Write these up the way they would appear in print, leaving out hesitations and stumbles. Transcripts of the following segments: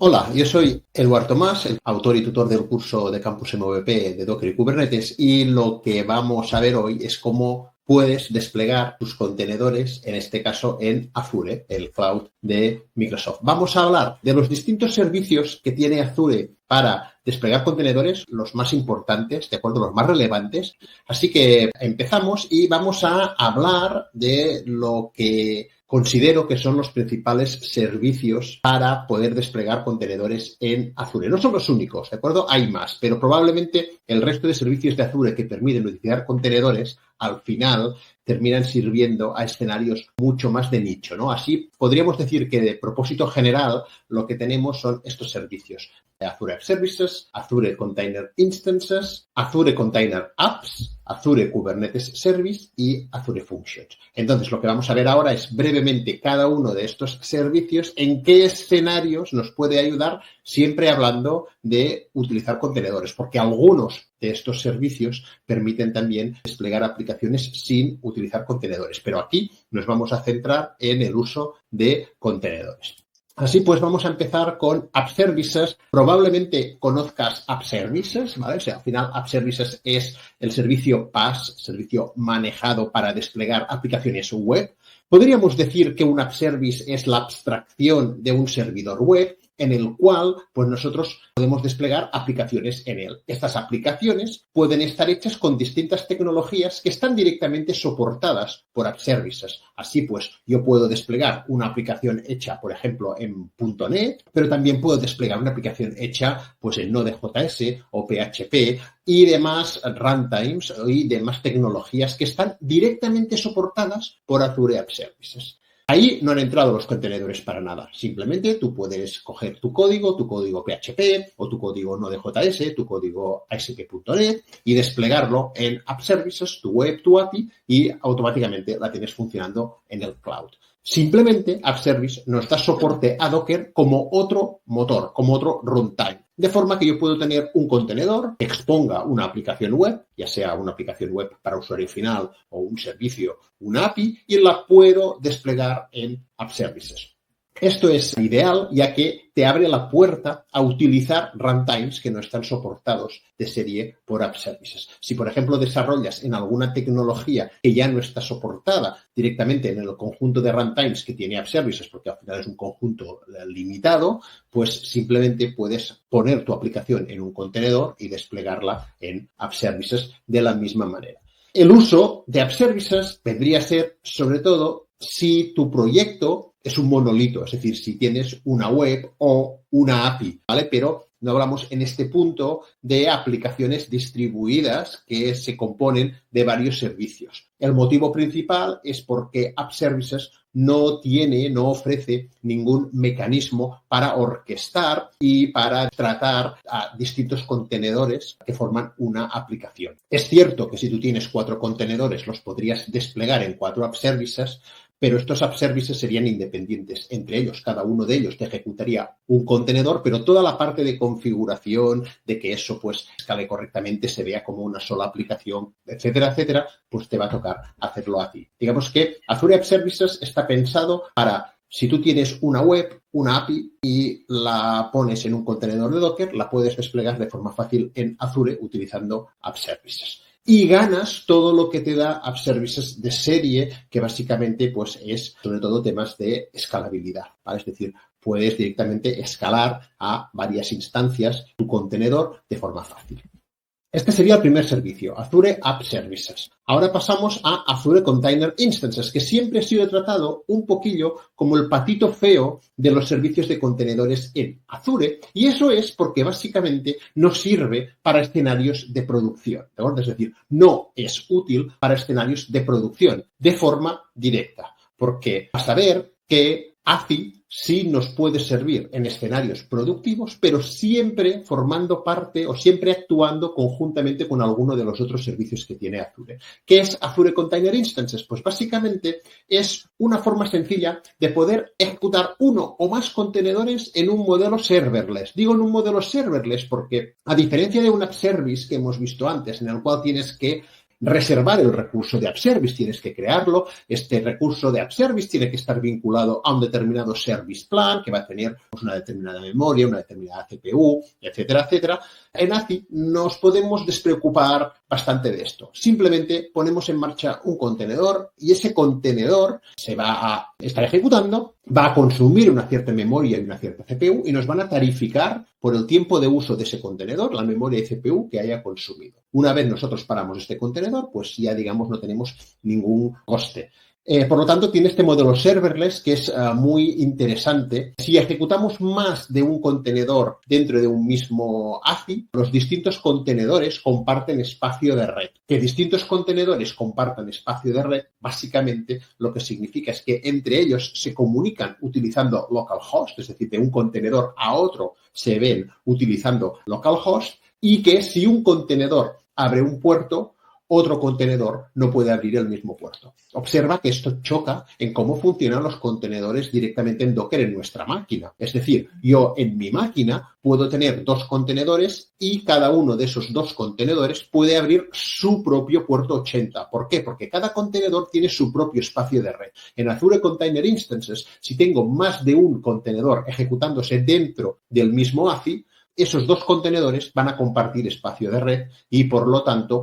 Hola, yo soy Eduard Tomás, el autor y tutor del curso de Campus MVP de Docker y Kubernetes, y lo que vamos a ver hoy es cómo puedes desplegar tus contenedores, en este caso en Azure, el cloud de Microsoft. Vamos a hablar de los distintos servicios que tiene Azure para desplegar contenedores, los más importantes, de acuerdo, los más relevantes. Así que empezamos y vamos a hablar de lo que considero que son los principales servicios para poder desplegar contenedores en Azure. No son los únicos, ¿de acuerdo? Hay más, pero probablemente el resto de servicios de Azure que permiten utilizar contenedores al final terminan sirviendo a escenarios mucho más de nicho, ¿no? Así podríamos decir que de propósito general lo que tenemos son estos servicios: Azure App Services, Azure Container Instances, Azure Container Apps, Azure Kubernetes Service y Azure Functions. Entonces, lo que vamos a ver ahora es brevemente cada uno de estos servicios, en qué escenarios nos puede ayudar, siempre hablando de utilizar contenedores, porque algunos de estos servicios permiten también desplegar aplicaciones sin utilizar contenedores. Pero aquí nos vamos a centrar en el uso de contenedores. Así pues, vamos a empezar con App Services. Probablemente conozcas App Services, ¿vale? O sea, al final App Services es el servicio PaaS, servicio manejado para desplegar aplicaciones web. Podríamos decir que un App Service es la abstracción de un servidor web en el cual pues nosotros podemos desplegar aplicaciones en él. Estas aplicaciones pueden estar hechas con distintas tecnologías que están directamente soportadas por App Services. Así pues, yo puedo desplegar una aplicación hecha, por ejemplo, en .NET, pero también puedo desplegar una aplicación hecha pues en Node.js o PHP y demás runtimes y demás tecnologías que están directamente soportadas por Azure App Services. Ahí no han entrado los contenedores para nada. Simplemente tú puedes coger tu código PHP o tu código Node.js, tu código ASP.NET y desplegarlo en App Services, tu web, tu API, y automáticamente la tienes funcionando en el cloud. Simplemente App Service nos da soporte a Docker como otro motor, como otro runtime. De forma que yo puedo tener un contenedor que exponga una aplicación web, ya sea una aplicación web para usuario final o un servicio, una API, y la puedo desplegar en App Services. Esto es ideal, ya que te abre la puerta a utilizar runtimes que no están soportados de serie por App Services. Si, por ejemplo, desarrollas en alguna tecnología que ya no está soportada directamente en el conjunto de runtimes que tiene App Services, porque al final es un conjunto limitado, pues simplemente puedes poner tu aplicación en un contenedor y desplegarla en App Services de la misma manera. El uso de App Services vendría a ser, sobre todo, si tu proyecto es un monolito, es decir, si tienes una web o una API, ¿vale? Pero no hablamos en este punto de aplicaciones distribuidas que se componen de varios servicios. El motivo principal es porque App Services no ofrece ningún mecanismo para orquestar y para tratar a distintos contenedores que forman una aplicación. Es cierto que si tú tienes 4 contenedores los podrías desplegar en 4 App Services, pero estos App Services serían independientes entre ellos. Cada uno de ellos te ejecutaría un contenedor, pero toda la parte de configuración, de que eso pues escale correctamente, se vea como una sola aplicación, etcétera, etcétera, pues te va a tocar hacerlo a ti. Digamos que Azure App Services está pensado para, si tú tienes una web, una API y la pones en un contenedor de Docker, la puedes desplegar de forma fácil en Azure utilizando App Services. Y ganas todo lo que te da App Services de serie, que básicamente pues es sobre todo temas de escalabilidad, ¿vale? Es decir, puedes directamente escalar a varias instancias tu contenedor de forma fácil. Este sería el primer servicio, Azure App Services. Ahora pasamos a Azure Container Instances, que siempre ha sido tratado un poquillo como el patito feo de los servicios de contenedores en Azure, y eso es porque básicamente no sirve para escenarios de producción, ¿de acuerdo? Es decir, no es útil para escenarios de producción de forma directa, porque a saber que ACI sí nos puede servir en escenarios productivos, pero siempre formando parte o siempre actuando conjuntamente con alguno de los otros servicios que tiene Azure. ¿Qué es Azure Container Instances? Pues básicamente es una forma sencilla de poder ejecutar uno o más contenedores en un modelo serverless. Digo en un modelo serverless porque, a diferencia de un app service que hemos visto antes, en el cual tienes que reservar el recurso de App Service, tienes que crearlo. Este recurso de App Service tiene que estar vinculado a un determinado service plan que va a tener pues, una determinada memoria, una determinada CPU, etcétera, etcétera. En ACI nos podemos despreocupar bastante de esto. Simplemente ponemos en marcha un contenedor y ese contenedor se va a estar ejecutando, va a consumir una cierta memoria y una cierta CPU y nos van a tarificar por el tiempo de uso de ese contenedor, la memoria y CPU que haya consumido. Una vez nosotros paramos este contenedor, pues ya digamos no tenemos ningún coste. Por lo tanto, tiene este modelo serverless que es muy interesante. Si ejecutamos más de un contenedor dentro de un mismo ACI, los distintos contenedores comparten espacio de red. Que distintos contenedores compartan espacio de red, básicamente lo que significa es que entre ellos se comunican utilizando localhost, es decir, de un contenedor a otro se ven utilizando localhost, y que si un contenedor abre un puerto, otro contenedor no puede abrir el mismo puerto. Observa que esto choca en cómo funcionan los contenedores directamente en Docker en nuestra máquina. Es decir, yo en mi máquina puedo tener dos contenedores y cada uno de esos dos contenedores puede abrir su propio puerto 80. ¿Por qué? Porque cada contenedor tiene su propio espacio de red. En Azure Container Instances, si tengo más de un contenedor ejecutándose dentro del mismo ACI, esos dos contenedores van a compartir espacio de red y, por lo tanto,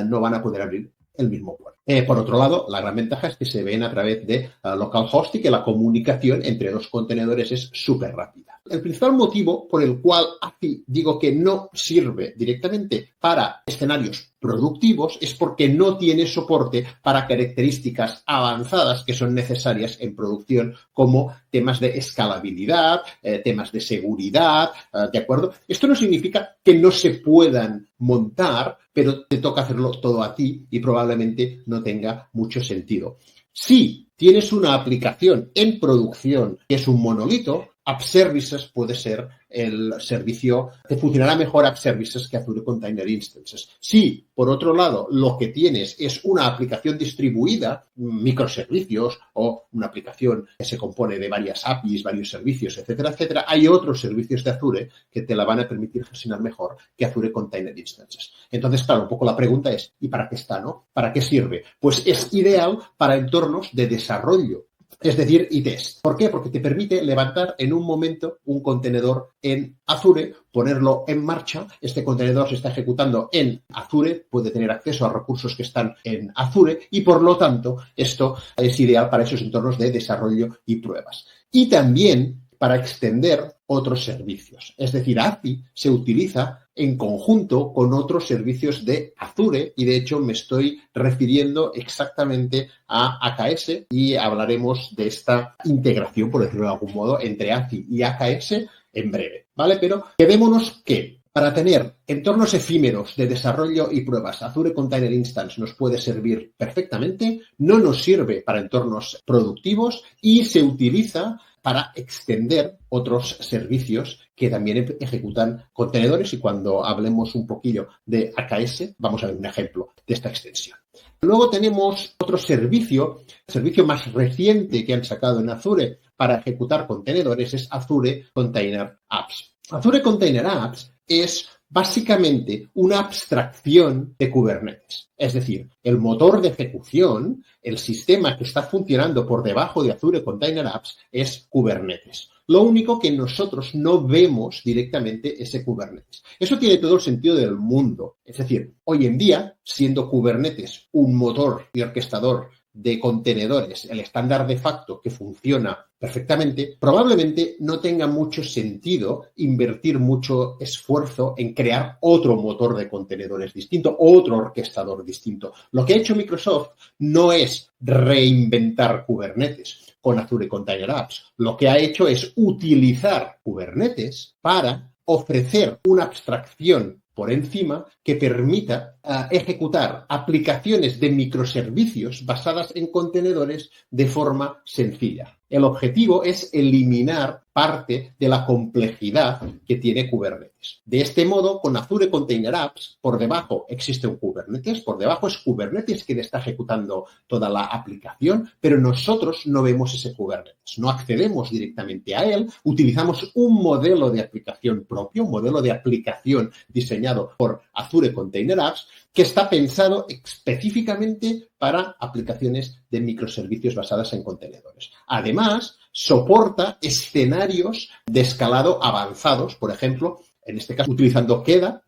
no van a poder abrir el mismo puerto. Por otro lado, la gran ventaja es que se ven a través de localhost y que la comunicación entre los contenedores es súper rápida. El principal motivo por el cual ACI digo que no sirve directamente para escenarios productivos es porque no tiene soporte para características avanzadas que son necesarias en producción, como temas de escalabilidad, temas de seguridad, ¿de acuerdo? Esto no significa que no se puedan montar, pero te toca hacerlo todo a ti y probablemente no tenga mucho sentido. Si tienes una aplicación en producción que es un monolito, App Services puede ser el servicio que funcionará mejor App Services que Azure Container Instances. Si, por otro lado, lo que tienes es una aplicación distribuida, microservicios o una aplicación que se compone de varias APIs, varios servicios, etcétera, etcétera, hay otros servicios de Azure que te la van a permitir gestionar mejor que Azure Container Instances. Entonces, claro, un poco la pregunta es, ¿y para qué está, no? ¿Para qué sirve? Pues es ideal para entornos de desarrollo. Es decir, ITES. ¿Por qué? Porque te permite levantar en un momento un contenedor en Azure, ponerlo en marcha. Este contenedor se está ejecutando en Azure, puede tener acceso a recursos que están en Azure y, por lo tanto, esto es ideal para esos entornos de desarrollo y pruebas. Y también para extender otros servicios. Es decir, ACI se utiliza en conjunto con otros servicios de Azure y, de hecho, me estoy refiriendo exactamente a AKS y hablaremos de esta integración, por decirlo de algún modo, entre ACI y AKS en breve, ¿vale? Pero quedémonos que para tener entornos efímeros de desarrollo y pruebas, Azure Container Instance nos puede servir perfectamente, no nos sirve para entornos productivos y se utiliza para extender otros servicios que también ejecutan contenedores, y cuando hablemos un poquillo de AKS vamos a ver un ejemplo de esta extensión. Luego tenemos otro servicio, el servicio más reciente que han sacado en Azure para ejecutar contenedores es Azure Container Apps. Azure Container Apps es básicamente una abstracción de Kubernetes. Es decir, el motor de ejecución, el sistema que está funcionando por debajo de Azure Container Apps es Kubernetes. Lo único que nosotros no vemos directamente ese Kubernetes. Eso tiene todo el sentido del mundo. Es decir, hoy en día, siendo Kubernetes un motor y orquestador de contenedores, el estándar de facto que funciona perfectamente, probablemente no tenga mucho sentido invertir mucho esfuerzo en crear otro motor de contenedores distinto, otro orquestador distinto. Lo que ha hecho Microsoft no es reinventar Kubernetes con Azure Container Apps. Lo que ha hecho es utilizar Kubernetes para ofrecer una abstracción por encima que permita ejecutar aplicaciones de microservicios basadas en contenedores de forma sencilla. El objetivo es eliminar parte de la complejidad que tiene Kubernetes. De este modo, con Azure Container Apps, por debajo existe un Kubernetes, por debajo es Kubernetes quien está ejecutando toda la aplicación, pero nosotros no vemos ese Kubernetes, no accedemos directamente a él, utilizamos un modelo de aplicación propio, un modelo de aplicación diseñado por Azure Container Apps, que está pensado específicamente para aplicaciones de microservicios basadas en contenedores. Además, soporta escenarios de escalado avanzados, por ejemplo, en este caso utilizando Queda,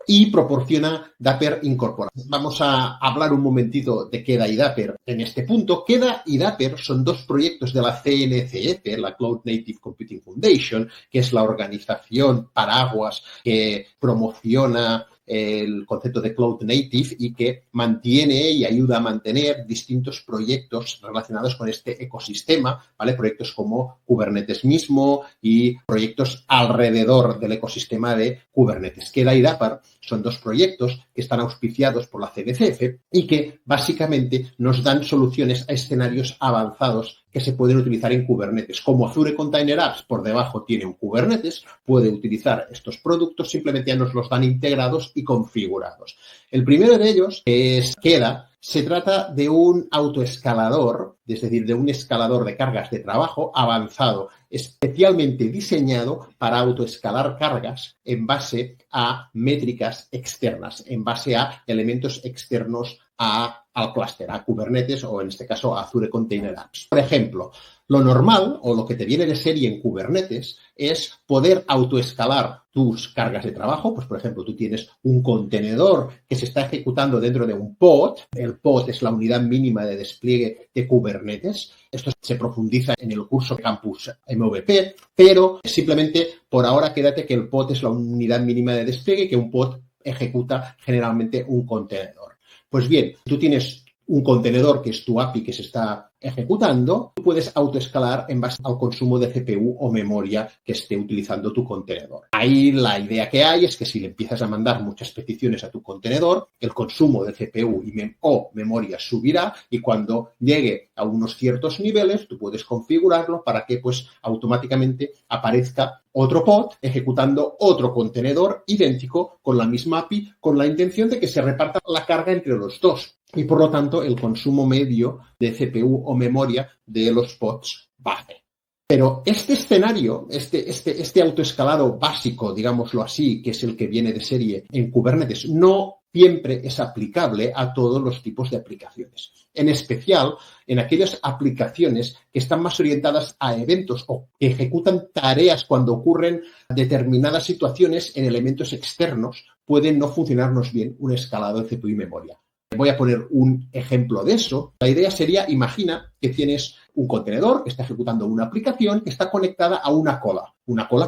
y proporciona Dapr incorporado. Vamos a hablar un momentito de Queda y Dapr en este punto. Queda y Dapr son dos proyectos de la CNCF, la Cloud Native Computing Foundation, que es la organización paraguas que promociona el concepto de Cloud Native y que mantiene y ayuda a mantener distintos proyectos relacionados con este ecosistema, ¿vale? Proyectos como Kubernetes mismo y proyectos alrededor del ecosistema de Kubernetes. Queda y Dapr son dos proyectos que están auspiciados por la CNCF y que básicamente nos dan soluciones a escenarios avanzados que se pueden utilizar en Kubernetes. Como Azure Container Apps por debajo tiene un Kubernetes, puede utilizar estos productos, simplemente ya nos los dan integrados y configurados. El primero de ellos, que es Queda, se trata de un autoescalador, es decir, de un escalador de cargas de trabajo avanzado, especialmente diseñado para autoescalar cargas en base a métricas externas, en base a elementos externos al clúster, a Kubernetes o en este caso a Azure Container Apps. Por ejemplo, lo normal o lo que te viene de serie en Kubernetes es poder autoescalar tus cargas de trabajo. Pues, por ejemplo, tú tienes un contenedor que se está ejecutando dentro de un pod. El pod es la unidad mínima de despliegue de Kubernetes. Esto se profundiza en el curso Campus MVP, pero simplemente por ahora quédate que el pod es la unidad mínima de despliegue, que un pod ejecuta generalmente un contenedor. Pues bien, tú tienes un contenedor que es tu API que se está ejecutando, tú puedes autoescalar en base al consumo de CPU o memoria que esté utilizando tu contenedor. Ahí la idea que hay es que si le empiezas a mandar muchas peticiones a tu contenedor, el consumo de CPU o memoria subirá y cuando llegue a unos ciertos niveles, tú puedes configurarlo para que pues automáticamente aparezca otro pod ejecutando otro contenedor idéntico con la misma API, con la intención de que se reparta la carga entre los dos. Y por lo tanto, el consumo medio de CPU o memoria de los pods baje. Pero este escenario, este autoescalado básico, digámoslo así, que es el que viene de serie en Kubernetes, no siempre es aplicable a todos los tipos de aplicaciones. En especial, en aquellas aplicaciones que están más orientadas a eventos o que ejecutan tareas cuando ocurren determinadas situaciones en elementos externos, puede no funcionarnos bien un escalado de CPU y memoria. Voy a poner un ejemplo de eso. La idea sería, imagina que tienes un contenedor que está ejecutando una aplicación que está conectada a una cola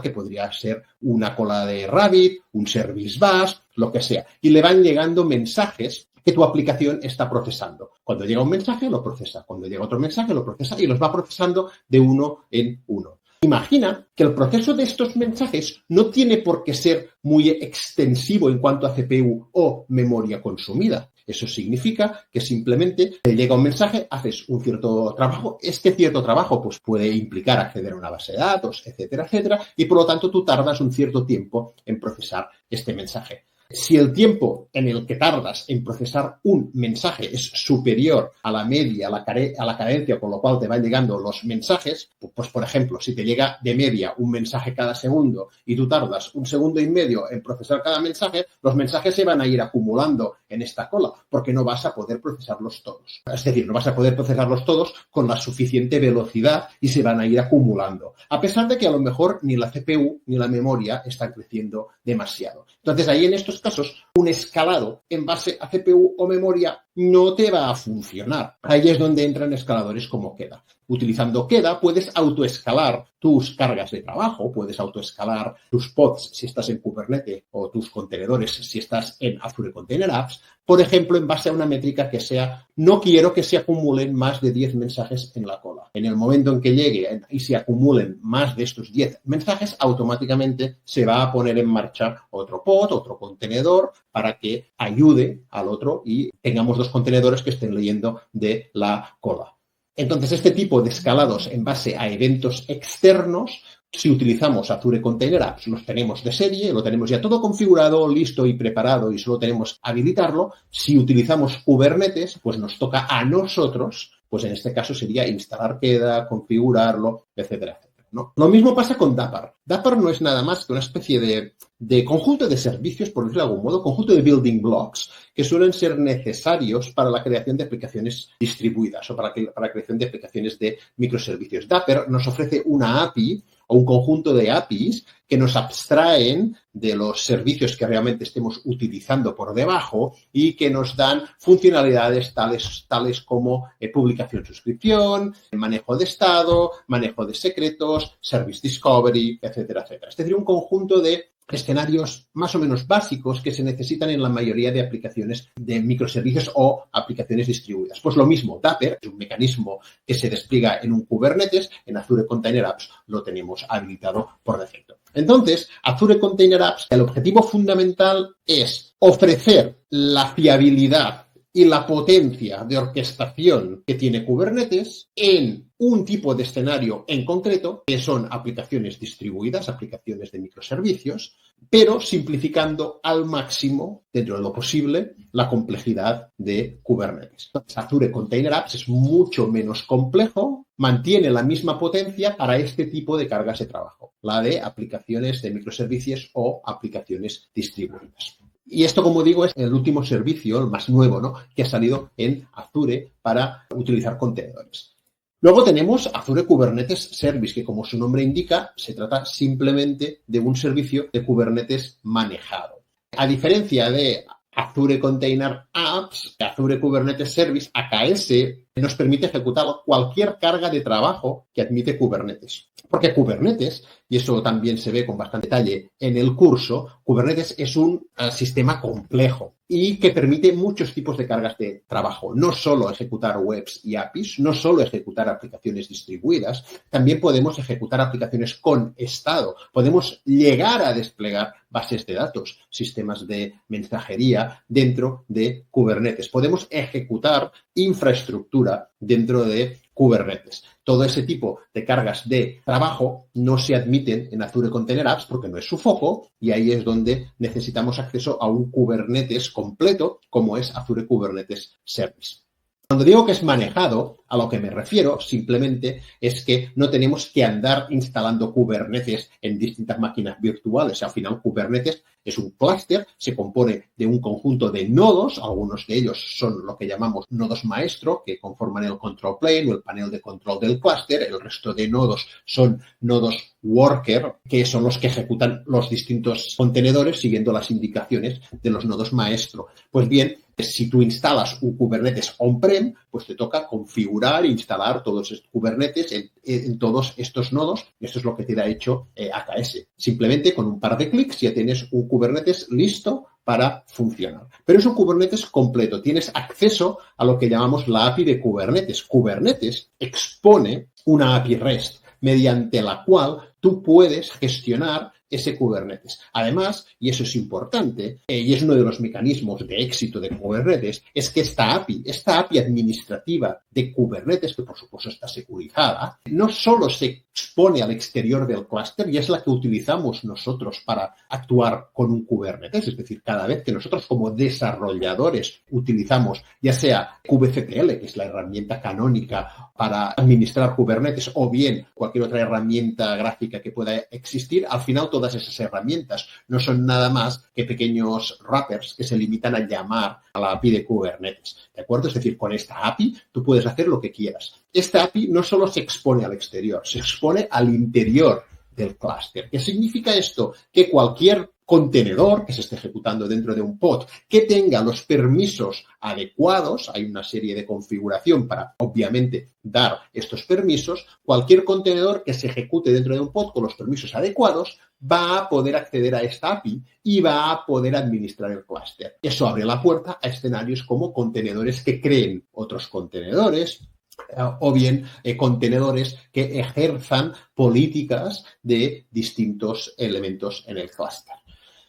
que podría ser una cola de Rabbit, un Service Bus, lo que sea. Y le van llegando mensajes que tu aplicación está procesando. Cuando llega un mensaje, lo procesa. Cuando llega otro mensaje, lo procesa y los va procesando de uno en uno. Imagina que el proceso de estos mensajes no tiene por qué ser muy extensivo en cuanto a CPU o memoria consumida. Eso significa que simplemente te llega un mensaje, haces un cierto trabajo. Este cierto trabajo pues, puede implicar acceder a una base de datos, etcétera, etcétera, y por lo tanto tú tardas un cierto tiempo en procesar este mensaje. Si el tiempo en el que tardas en procesar un mensaje es superior a la media, a la cadencia con lo cual te van llegando los mensajes, pues por ejemplo, si te llega de media un mensaje cada segundo y tú tardas 1,5 segundos en procesar cada mensaje, los mensajes se van a ir acumulando en esta cola porque no vas a poder procesarlos todos. Es decir, no vas a poder procesarlos todos con la suficiente velocidad y se van a ir acumulando. A pesar de que a lo mejor ni la CPU ni la memoria están creciendo demasiado. Entonces, ahí en estos casos, un escalado en base a CPU o memoria no te va a funcionar. Ahí es donde entran escaladores como Queda. Utilizando Queda puedes autoescalar tus cargas de trabajo, puedes autoescalar tus pods si estás en Kubernetes o tus contenedores si estás en Azure Container Apps, por ejemplo, en base a una métrica que sea, no quiero que se acumulen más de 10 mensajes en la cola. En el momento en que llegue y se acumulen más de estos 10 mensajes, automáticamente se va a poner en marcha otro pod, otro contenedor, para que ayude al otro y tengamos dos contenedores que estén leyendo de la cola. Entonces, este tipo de escalados en base a eventos externos Si utilizamos Azure Container Apps, los tenemos de serie, lo tenemos ya todo configurado, listo y preparado y solo tenemos que habilitarlo. Si utilizamos Kubernetes, pues nos toca a nosotros, pues en este caso sería instalar Queda, configurarlo, etcétera, etcétera, ¿no? Lo mismo pasa con Dapr. Dapr no es nada más que una especie de conjunto de servicios, por decirlo de algún modo, conjunto de building blocks que suelen ser necesarios para la creación de aplicaciones distribuidas o para la creación de aplicaciones de microservicios. Dapr nos ofrece una API o un conjunto de APIs que nos abstraen de los servicios que realmente estemos utilizando por debajo y que nos dan funcionalidades tales como publicación, suscripción, manejo de estado, manejo de secretos, service discovery, etcétera, etcétera. Es decir, un conjunto de escenarios más o menos básicos que se necesitan en la mayoría de aplicaciones de microservicios o aplicaciones distribuidas. Pues lo mismo, Dapr es un mecanismo que se despliega en un Kubernetes, en Azure Container Apps lo tenemos habilitado por defecto. Entonces, Azure Container Apps, el objetivo fundamental es ofrecer la fiabilidad y la potencia de orquestación que tiene Kubernetes en un tipo de escenario en concreto, que son aplicaciones distribuidas, aplicaciones de microservicios, pero simplificando al máximo, dentro de lo posible, la complejidad de Kubernetes. Entonces, Azure Container Apps es mucho menos complejo, mantiene la misma potencia para este tipo de cargas de trabajo, la de aplicaciones de microservicios o aplicaciones distribuidas. Y esto, como digo, es el último servicio, el más nuevo, ¿no?, que ha salido en Azure para utilizar contenedores. Luego tenemos Azure Kubernetes Service, que como su nombre indica, se trata simplemente de un servicio de Kubernetes manejado. A diferencia de Azure Container Apps, Azure Kubernetes Service, AKS, nos permite ejecutar cualquier carga de trabajo que admite Kubernetes. Porque Kubernetes, y eso también se ve con bastante detalle en el curso, Kubernetes es un sistema complejo y que permite muchos tipos de cargas de trabajo. No solo ejecutar webs y APIs, no solo ejecutar aplicaciones distribuidas, también podemos ejecutar aplicaciones con estado. Podemos llegar a desplegar bases de datos, sistemas de mensajería dentro de Kubernetes. Podemos ejecutar infraestructura dentro de Kubernetes. Todo ese tipo de cargas de trabajo no se admiten en Azure Container Apps porque no es su foco y ahí es donde necesitamos acceso a un Kubernetes completo como es Azure Kubernetes Service. Cuando digo que es manejado, a lo que me refiero simplemente es que no tenemos que andar instalando Kubernetes en distintas máquinas virtuales. Al final, Kubernetes es un clúster, se compone de un conjunto de nodos, algunos de ellos son lo que llamamos nodos maestro, que conforman el control plane o el panel de control del clúster. El resto de nodos son nodos worker, que son los que ejecutan los distintos contenedores siguiendo las indicaciones de los nodos maestro. Pues bien, si tú instalas un Kubernetes on-prem, pues te toca configurar e instalar todos estos Kubernetes en todos estos nodos. Esto es lo que te da hecho AKS. Simplemente con un par de clics ya tienes un Kubernetes listo para funcionar. Pero es un Kubernetes completo. Tienes acceso a lo que llamamos la API de Kubernetes. Kubernetes expone una API REST mediante la cual tú puedes gestionar ese Kubernetes. Además, y eso es importante, y es uno de los mecanismos de éxito de Kubernetes, es que esta API administrativa de Kubernetes, que por supuesto está securizada, no solo se expone al exterior del clúster y es la que utilizamos nosotros para actuar con un Kubernetes, es decir, cada vez que nosotros como desarrolladores utilizamos ya sea kubectl, que es la herramienta canónica para administrar Kubernetes, o bien cualquier otra herramienta gráfica que pueda existir, al final todas esas herramientas no son nada más que pequeños wrappers que se limitan a llamar a la API de Kubernetes, ¿de acuerdo? Es decir, con esta API tú puedes hacer lo que quieras. Esta API no solo se expone al exterior, se expone al interior del clúster. ¿Qué significa esto? Que cualquier contenedor que se esté ejecutando dentro de un pod que tenga los permisos adecuados, hay una serie de configuración para, obviamente, dar estos permisos, cualquier contenedor que se ejecute dentro de un pod con los permisos adecuados va a poder acceder a esta API y va a poder administrar el clúster. Eso abre la puerta a escenarios como contenedores que creen otros contenedores, o bien contenedores que ejerzan políticas de distintos elementos en el clúster.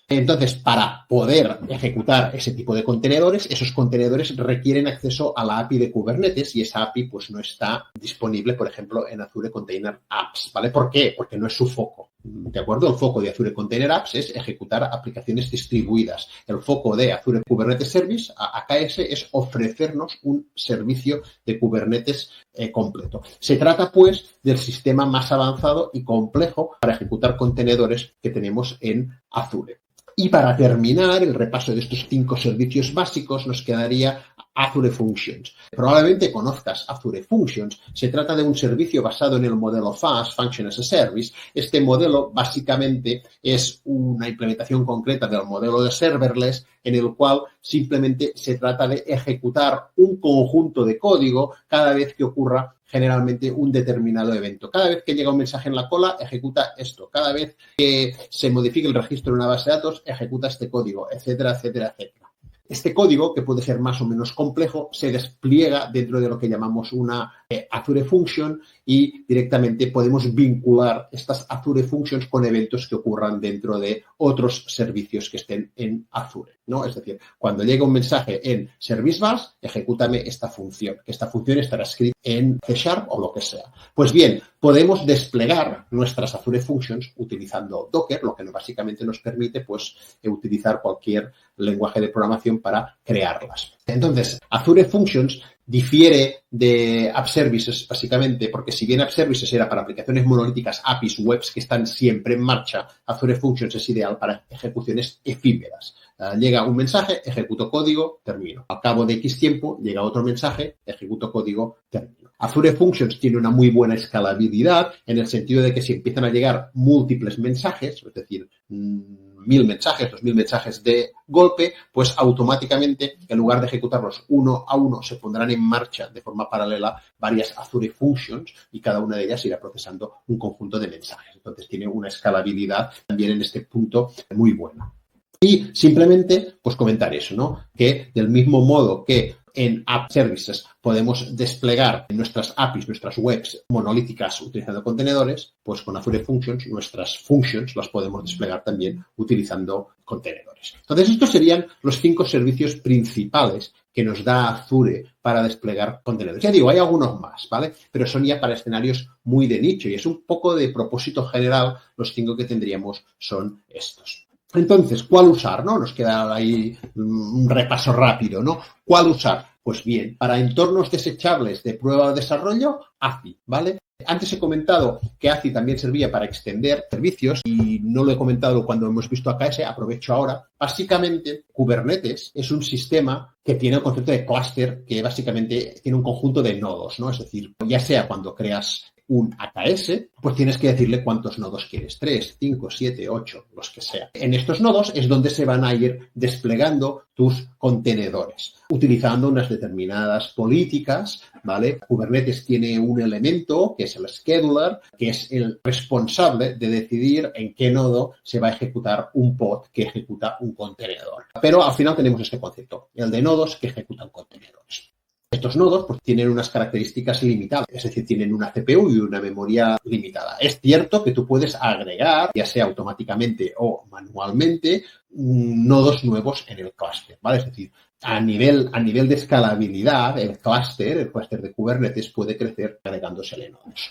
Entonces, para poder ejecutar ese tipo de contenedores, esos contenedores requieren acceso a la API de Kubernetes y esa API pues no está disponible, por ejemplo, en Azure Container Apps, ¿vale? ¿Por qué? Porque no es su foco. ¿De acuerdo? El foco de Azure Container Apps es ejecutar aplicaciones distribuidas. El foco de Azure Kubernetes Service, AKS, es ofrecernos un servicio de Kubernetes completo. Se trata, pues, del sistema más avanzado y complejo para ejecutar contenedores que tenemos en Azure. Y para terminar el repaso de estos 5 servicios básicos, nos quedaría Azure Functions. Probablemente conozcas Azure Functions. Se trata de un servicio basado en el modelo FaaS, Function as a Service. Este modelo básicamente es una implementación concreta del modelo de serverless en el cual simplemente se trata de ejecutar un conjunto de código cada vez que ocurra generalmente un determinado evento. Cada vez que llega un mensaje en la cola, ejecuta esto. Cada vez que se modifique el registro en una base de datos, ejecuta este código, etcétera, etcétera, etcétera. Este código, que puede ser más o menos complejo, se despliega dentro de lo que llamamos una Azure Function y directamente podemos vincular estas Azure Functions con eventos que ocurran dentro de otros servicios que estén en Azure, ¿no? Es decir, cuando llega un mensaje en Service Bus, ejecútame esta función, que esta función estará escrita en C# o lo que sea. Pues bien, podemos desplegar nuestras Azure Functions utilizando Docker, lo que básicamente nos permite pues utilizar cualquier lenguaje de programación para crearlas. Entonces, Azure Functions difiere de App Services, básicamente, porque si bien App Services era para aplicaciones monolíticas, APIs, webs que están siempre en marcha, Azure Functions es ideal para ejecuciones efímeras. Llega un mensaje, ejecuto código, termino. Al cabo de X tiempo, llega otro mensaje, ejecuto código, termino. Azure Functions tiene una muy buena escalabilidad en el sentido de que si empiezan a llegar múltiples mensajes, es decir, 1000 mensajes, 2000 mensajes de golpe, pues automáticamente, en lugar de ejecutarlos uno a uno, se pondrán en marcha de forma paralela varias Azure Functions y cada una de ellas irá procesando un conjunto de mensajes. Entonces, tiene una escalabilidad también en este punto muy buena. Y simplemente, pues comentar eso, ¿no? Que del mismo modo que en App Services podemos desplegar nuestras APIs, nuestras webs monolíticas utilizando contenedores, pues con Azure Functions, nuestras functions las podemos desplegar también utilizando contenedores. Entonces, estos serían los 5 servicios principales que nos da Azure para desplegar contenedores. Ya digo, hay algunos más, ¿vale? Pero son ya para escenarios muy de nicho y es un poco de propósito general. Los 5 que tendríamos son estos. Entonces, ¿cuál usar? ¿No? Nos queda ahí un repaso rápido, ¿no? ¿Cuál usar? Pues bien, para entornos desechables de prueba de desarrollo, ACI, ¿vale? Antes he comentado que ACI también servía para extender servicios y no lo he comentado cuando hemos visto AKS, aprovecho ahora. Básicamente, Kubernetes es un sistema que tiene el concepto de clúster que básicamente tiene un conjunto de nodos, ¿no? Es decir, ya sea cuando creas un AKS, pues tienes que decirle cuántos nodos quieres, 3, 5, 7, 8, los que sea. En estos nodos es donde se van a ir desplegando tus contenedores, utilizando unas determinadas políticas, ¿vale? Kubernetes tiene un elemento que es el scheduler, que es el responsable de decidir en qué nodo se va a ejecutar un pod que ejecuta un contenedor. Pero al final tenemos este concepto, el de nodos que ejecutan contenedores. Estos nodos pues, tienen unas características limitadas, es decir, tienen una CPU y una memoria limitada. Es cierto que tú puedes agregar, ya sea automáticamente o manualmente, nodos nuevos en el clúster, ¿vale? Es decir, a nivel de escalabilidad, el clúster de Kubernetes puede crecer agregándosele nodos.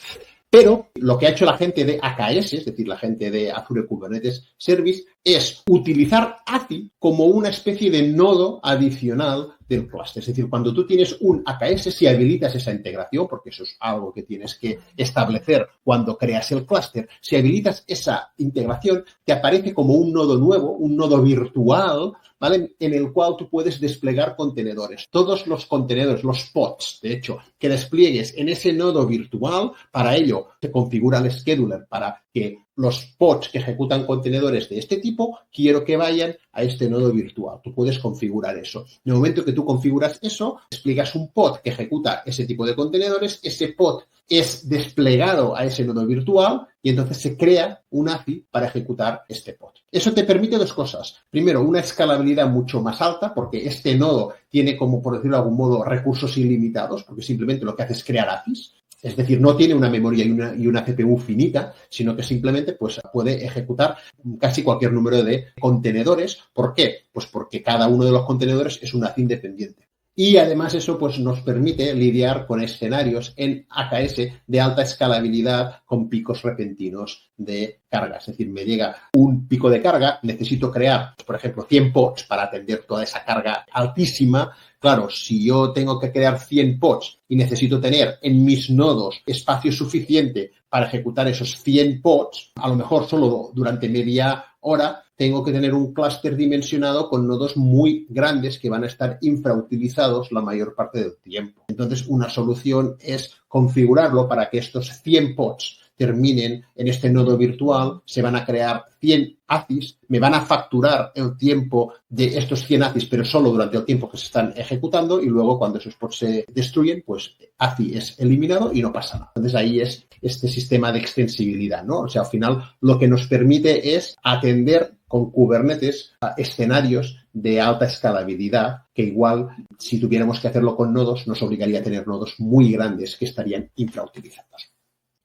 Pero lo que ha hecho la gente de AKS, es decir, la gente de Azure Kubernetes Service, es utilizar ACI como una especie de nodo adicional del clúster. Es decir, cuando tú tienes un AKS, si habilitas esa integración, porque eso es algo que tienes que establecer cuando creas el clúster, si habilitas esa integración, te aparece como un nodo nuevo, un nodo virtual, ¿vale? En el cual tú puedes desplegar contenedores. Todos los contenedores, los pods, de hecho, que despliegues en ese nodo virtual, para ello se configura el scheduler para que los pods que ejecutan contenedores de este tipo, quiero que vayan a este nodo virtual. Tú puedes configurar eso. En el momento que tú configuras eso, despliegas un pod que ejecuta ese tipo de contenedores, ese pod es desplegado a ese nodo virtual y entonces se crea un ACI para ejecutar este pod. Eso te permite 2 cosas. Primero, una escalabilidad mucho más alta porque este nodo tiene como, por decirlo de algún modo, recursos ilimitados porque simplemente lo que hace es crear ACIs. Es decir, no tiene una memoria y una CPU finita, sino que simplemente pues, puede ejecutar casi cualquier número de contenedores. ¿Por qué? Pues porque cada uno de los contenedores es un haz independiente. Y además eso pues, nos permite lidiar con escenarios en AKS de alta escalabilidad con picos repentinos de carga. Es decir, me llega un pico de carga, necesito crear, por ejemplo, 100 pods para atender toda esa carga altísima. Claro, si yo tengo que crear 100 pods y necesito tener en mis nodos espacio suficiente para ejecutar esos 100 pods, a lo mejor solo durante media hora tengo que tener un clúster dimensionado con nodos muy grandes que van a estar infrautilizados la mayor parte del tiempo. Entonces, una solución es configurarlo para que estos 100 pods terminen en este nodo virtual, se van a crear 100 ACIs, me van a facturar el tiempo de estos 100 ACIs, pero solo durante el tiempo que se están ejecutando, y luego cuando esos pods se destruyen, pues ACI es eliminado y no pasa nada. Entonces ahí es este sistema de extensibilidad, ¿no? O sea, al final lo que nos permite es atender con Kubernetes a escenarios de alta escalabilidad, que igual si tuviéramos que hacerlo con nodos nos obligaría a tener nodos muy grandes que estarían infrautilizados.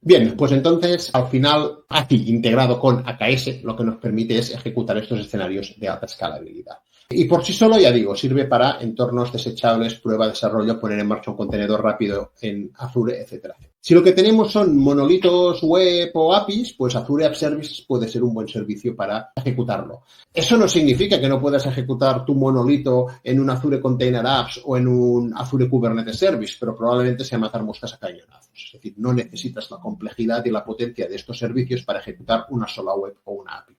Bien, pues entonces, al final, ACI integrado con AKS lo que nos permite es ejecutar estos escenarios de alta escalabilidad. Y por sí solo, ya digo, sirve para entornos desechables, prueba, desarrollo, poner en marcha un contenedor rápido en Azure, etcétera. Si lo que tenemos son monolitos web o APIs, pues Azure App Services puede ser un buen servicio para ejecutarlo. Eso no significa que no puedas ejecutar tu monolito en un Azure Container Apps o en un Azure Kubernetes Service, pero probablemente sea matar moscas a cañonazos. Es decir, no necesitas la complejidad y la potencia de estos servicios para ejecutar una sola web o una API.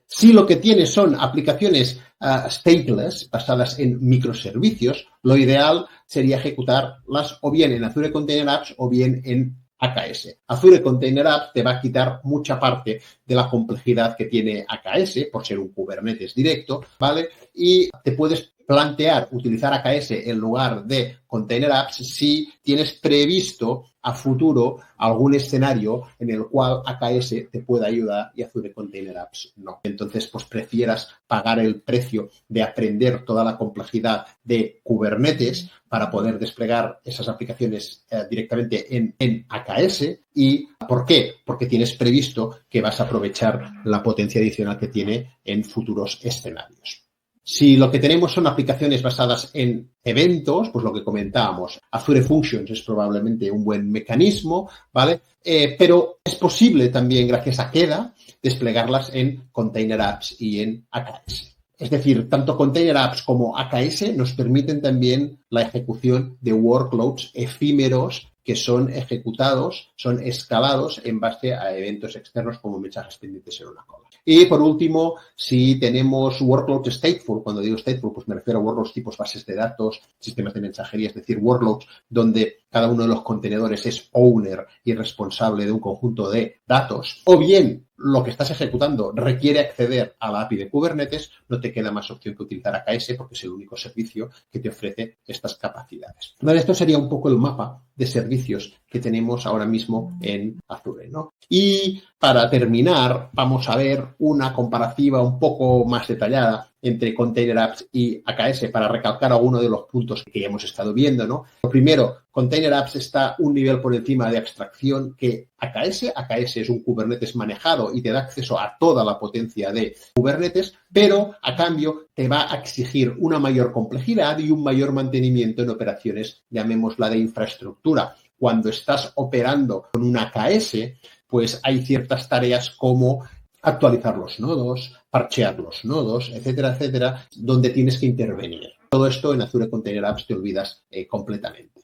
Si lo que tienes son aplicaciones stateless, basadas en microservicios, lo ideal sería ejecutarlas o bien en Azure Container Apps o bien en AKS. Azure Container Apps te va a quitar mucha parte de la complejidad que tiene AKS, por ser un Kubernetes directo, ¿vale? Y te puedes plantear utilizar AKS en lugar de Container Apps si tienes previsto a futuro algún escenario en el cual AKS te pueda ayudar y Azure Container Apps no. Entonces, pues prefieras pagar el precio de aprender toda la complejidad de Kubernetes para poder desplegar esas aplicaciones directamente en AKS. ¿Y por qué? Porque tienes previsto que vas a aprovechar la potencia adicional que tiene en futuros escenarios. Si lo que tenemos son aplicaciones basadas en eventos, pues lo que comentábamos, Azure Functions es probablemente un buen mecanismo, ¿vale? Pero es posible también, gracias a Queda, desplegarlas en Container Apps y en AKS. Es decir, tanto Container Apps como AKS nos permiten también la ejecución de workloads efímeros que son ejecutados, son escalados en base a eventos externos como mensajes pendientes en una cola. Y por último, si tenemos workloads stateful, cuando digo stateful, pues me refiero a workloads tipos bases de datos, sistemas de mensajería, es decir, workloads donde cada uno de los contenedores es owner y responsable de un conjunto de datos, o bien lo que estás ejecutando requiere acceder a la API de Kubernetes, no te queda más opción que utilizar AKS porque es el único servicio que te ofrece estas capacidades. Vale, esto sería un poco el mapa de servicios que tenemos ahora mismo en Azure, ¿no? Y para terminar, vamos a ver una comparativa un poco más detallada entre Container Apps y AKS para recalcar algunos de los puntos que hemos estado viendo, ¿no? Lo primero, Container Apps está un nivel por encima de abstracción que AKS. AKS es un Kubernetes manejado y te da acceso a toda la potencia de Kubernetes, pero a cambio te va a exigir una mayor complejidad y un mayor mantenimiento en operaciones, llamémosla de infraestructura. Cuando estás operando con un AKS, pues hay ciertas tareas como actualizar los nodos, parchear los nodos, etcétera, etcétera, donde tienes que intervenir. Todo esto en Azure Container Apps te olvidas completamente.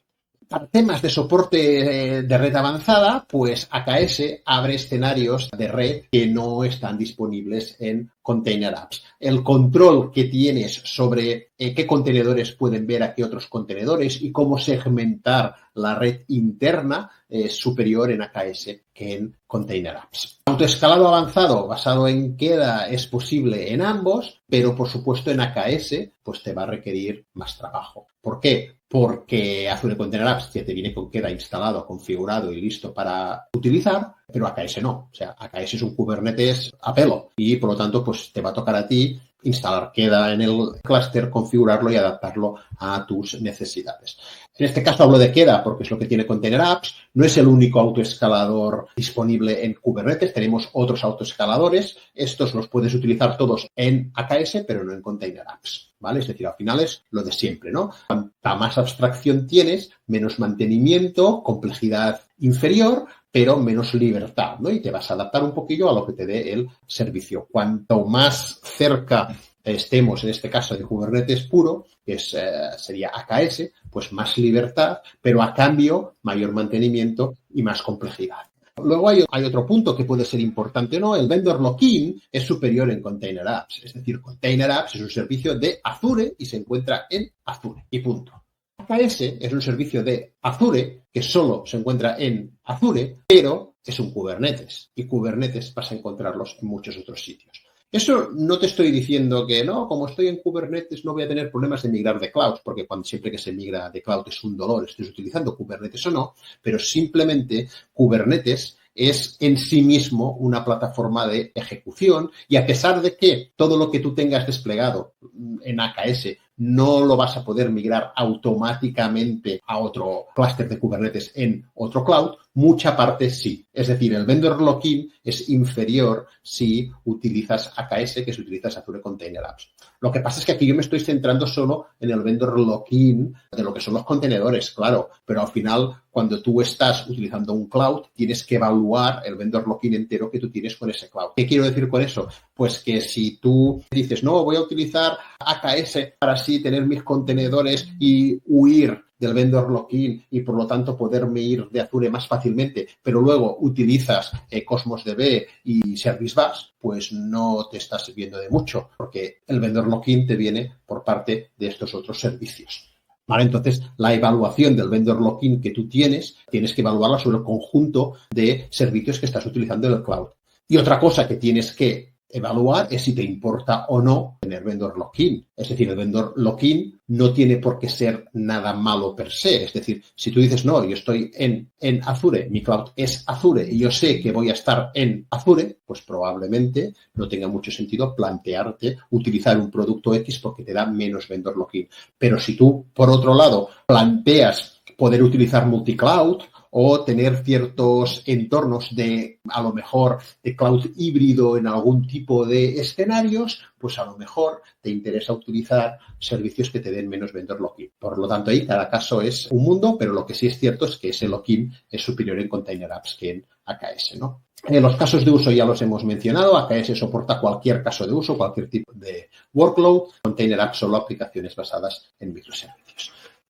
Para temas de soporte de red avanzada, pues AKS abre escenarios de red que no están disponibles en Container Apps. El control que tienes sobre qué contenedores pueden ver a qué otros contenedores y cómo segmentar la red interna es superior en AKS que en Container Apps. Autoescalado avanzado basado en Queda es posible en ambos, pero por supuesto en AKS pues te va a requerir más trabajo. ¿Por qué? Porque Azure Container Apps ya te viene con Queda instalado, configurado y listo para utilizar, pero AKS no. O sea, AKS es un Kubernetes a pelo y por lo tanto pues te va a tocar a ti instalar queda en el clúster, configurarlo y adaptarlo a tus necesidades. En este caso hablo de queda porque es lo que tiene Container Apps. No es el único autoescalador disponible en Kubernetes. Tenemos otros autoescaladores. Estos los puedes utilizar todos en AKS, pero no en Container Apps, ¿vale? Es decir, al final es lo de siempre, ¿no? Cuanta más abstracción tienes, menos mantenimiento, complejidad inferior, pero menos libertad, ¿no? Y te vas a adaptar un poquillo a lo que te dé el servicio. Cuanto más cerca estemos, en este caso, de Kubernetes puro, que sería AKS, pues más libertad, pero a cambio mayor mantenimiento y más complejidad. Luego hay otro punto que puede ser importante, ¿no? El vendor lock-in es superior en Container Apps. Es decir, Container Apps es un servicio de Azure y se encuentra en Azure. Y punto. AKS es un servicio de Azure que solo se encuentra en Azure, pero es un Kubernetes. Y Kubernetes vas a encontrarlos en muchos otros sitios. Eso no te estoy diciendo que no, como estoy en Kubernetes no voy a tener problemas de migrar de cloud, porque siempre que se migra de cloud es un dolor, estés utilizando Kubernetes o no, pero simplemente Kubernetes es en sí mismo una plataforma de ejecución y a pesar de que todo lo que tú tengas desplegado en AKS no lo vas a poder migrar automáticamente a otro clúster de Kubernetes en otro cloud, mucha parte sí. Es decir, el vendor lock-in es inferior si utilizas AKS que si utilizas Azure Container Apps. Lo que pasa es que aquí yo me estoy centrando solo en el vendor lock-in de lo que son los contenedores, claro, pero al final cuando tú estás utilizando un cloud tienes que evaluar el vendor lock-in entero que tú tienes con ese cloud. ¿Qué quiero decir con eso? Pues que si tú dices, no, voy a utilizar AKS para así tener mis contenedores y huir del vendor lock-in y por lo tanto poderme ir de Azure más fácilmente, pero luego utilizas Cosmos DB y Service Bus, pues no te está sirviendo de mucho porque el vendor lock-in te viene por parte de estos otros servicios. ¿Vale? Entonces, la evaluación del vendor lock-in que tú tienes que evaluarla sobre el conjunto de servicios que estás utilizando en el cloud. Y otra cosa que tienes que evaluar es si te importa o no tener vendor lock-in. Es decir, el vendor lock-in no tiene por qué ser nada malo per se. Es decir, si tú dices, no, yo estoy en Azure, mi cloud es Azure y yo sé que voy a estar en Azure, pues probablemente no tenga mucho sentido plantearte utilizar un producto X porque te da menos vendor lock-in. Pero si tú, por otro lado, planteas poder utilizar multicloud o tener ciertos entornos de, a lo mejor, de cloud híbrido en algún tipo de escenarios, pues a lo mejor te interesa utilizar servicios que te den menos vendor lock-in. Por lo tanto, ahí cada caso es un mundo, pero lo que sí es cierto es que ese lock-in es superior en Container Apps que en AKS, ¿no? Los casos de uso ya los hemos mencionado. AKS soporta cualquier caso de uso, cualquier tipo de workload. Container Apps solo aplicaciones basadas en microservicios.